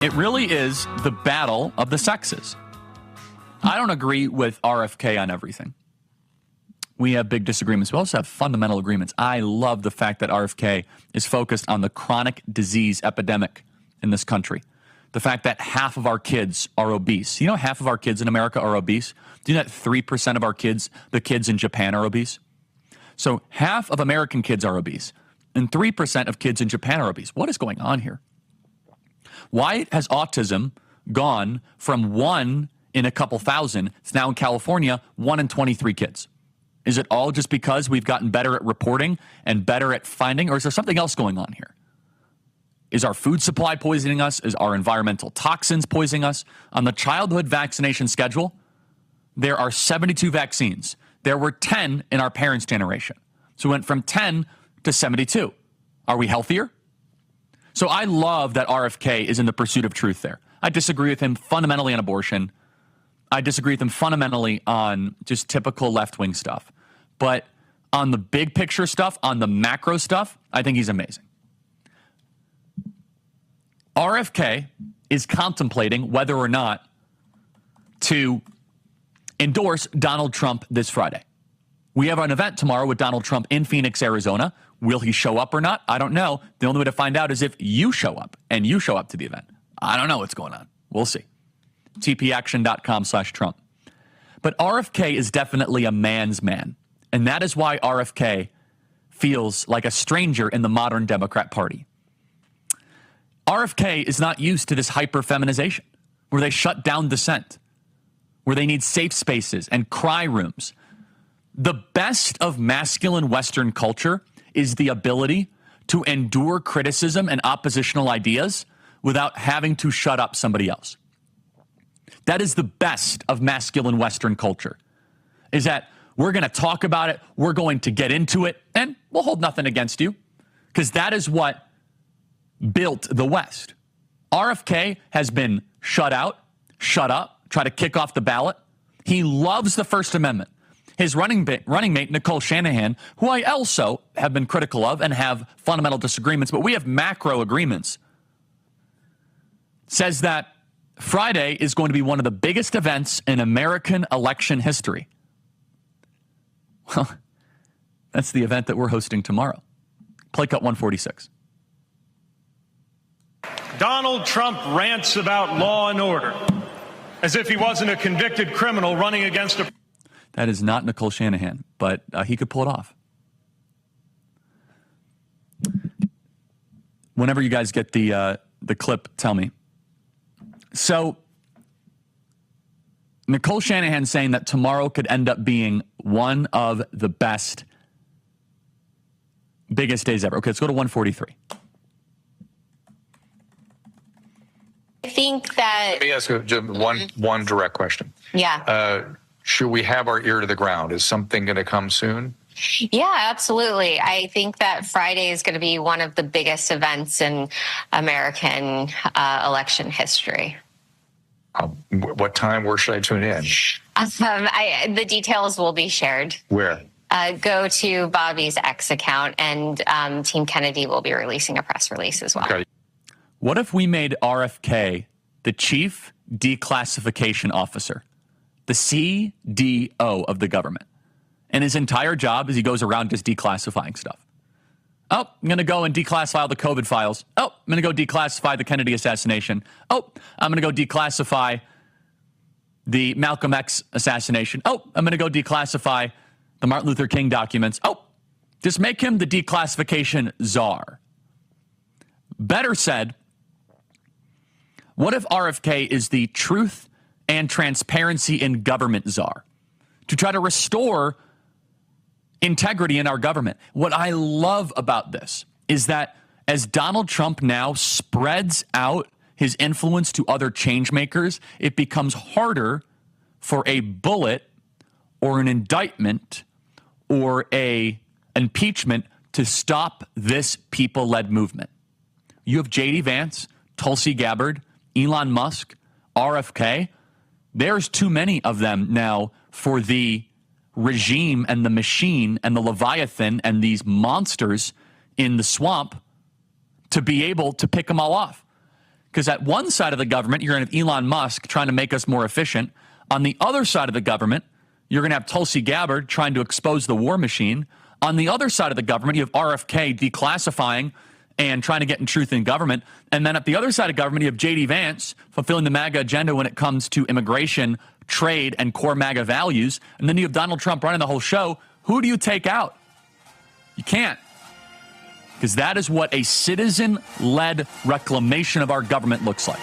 It really is the battle of the sexes. I don't agree with RFK on everything. We have big disagreements. We also have fundamental agreements. I love the fact that RFK is focused on the chronic disease epidemic in this country. The fact that half of our kids are obese. You know, half of our kids in America are obese. Do you know that 3% of our kids, the kids in Japan, are obese? So half of American kids are obese, and 3% of kids in Japan are obese. What is going on here? Why has autism gone from 1 in a couple thousand? It's now in California, 1 in 23 kids. Is it all just because we've gotten better at reporting and better at finding, or is there something else going on here? Is our food supply poisoning us? Is our environmental toxins poisoning us? On the childhood vaccination schedule, there are 72 vaccines. There were 10 in our parents' generation. So we went from 10 to 72. Are we healthier? So I love that RFK is in the pursuit of truth there. I disagree with him fundamentally on abortion. I disagree with him fundamentally on just typical left-wing stuff. But on the big picture stuff, on the macro stuff, I think he's amazing. RFK is contemplating whether or not to endorse Donald Trump this Friday. We have an event tomorrow with Donald Trump in Phoenix, Arizona. Will he show up or not? I don't know. The only way to find out is if you show up and you show up to the event. I don't know what's going on. We'll see. tpaction.com/Trump. But RFK is definitely a man's man. And that is why RFK feels like a stranger in the modern Democrat Party. RFK is not used to this hyper-feminization where they shut down dissent, where they need safe spaces and cry rooms. The best of masculine Western culture is the ability to endure criticism and oppositional ideas without having to shut up somebody else. That is the best of masculine Western culture, is that we're going to talk about it, we're going to get into it, and we'll hold nothing against you, because that is what built the West. RFK has been shut out, shut up, try to kick off the ballot. He loves the First Amendment. His running mate, Nicole Shanahan, who I also have been critical of and have fundamental disagreements, but we have macro agreements, says that Friday is going to be one of the biggest events in American election history. Well, that's the event that we're hosting tomorrow. Play cut 146. Donald Trump rants about law and order as if he wasn't a convicted criminal running against a... That is not Nicole Shanahan, but he could pull it off. Whenever you guys get the clip, tell me. So, Nicole Shanahan saying that tomorrow could end up being one of the best, biggest days ever. Okay, let's go to 143. I think that... Let me ask you one direct question. Yeah. Should we have our ear to the ground? Is something going to come soon? Yeah, absolutely. I think that Friday is going to be one of the biggest events in American election history. What time? Where should I tune in? The details will be shared. Where? Go to Bobby's X account, and Team Kennedy will be releasing a press release as well. Okay. What if we made RFK the chief declassification officer, the CDO of the government? And his entire job is he goes around just declassifying stuff. Oh, I'm going to go and declassify all the COVID files. Oh, I'm going to go declassify the Kennedy assassination. Oh, I'm going to go declassify the Malcolm X assassination. Oh, I'm going to go declassify the Martin Luther King documents. Oh, just make him the declassification czar. Better said, what if RFK is the truth and transparency in government czar to try to restore integrity in our government? What I love about this is that as Donald Trump now spreads out his influence to other change makers, it becomes harder for a bullet or an indictment or a impeachment to stop this people-led movement. You have J.D. Vance, Tulsi Gabbard, Elon Musk, RFK. There's too many of them now for the regime and the machine and the Leviathan and these monsters in the swamp to be able to pick them all off. Because at one side of the government, you're going to have Elon Musk trying to make us more efficient. On the other side of the government, you're going to have Tulsi Gabbard trying to expose the war machine. On the other side of the government, you have RFK declassifying and trying to get in truth in government. And then at the other side of government, you have J.D. Vance fulfilling the MAGA agenda when it comes to immigration, trade, and core MAGA values. And then you have Donald Trump running the whole show. Who do you take out? You can't. Because that is what a citizen-led reclamation of our government looks like.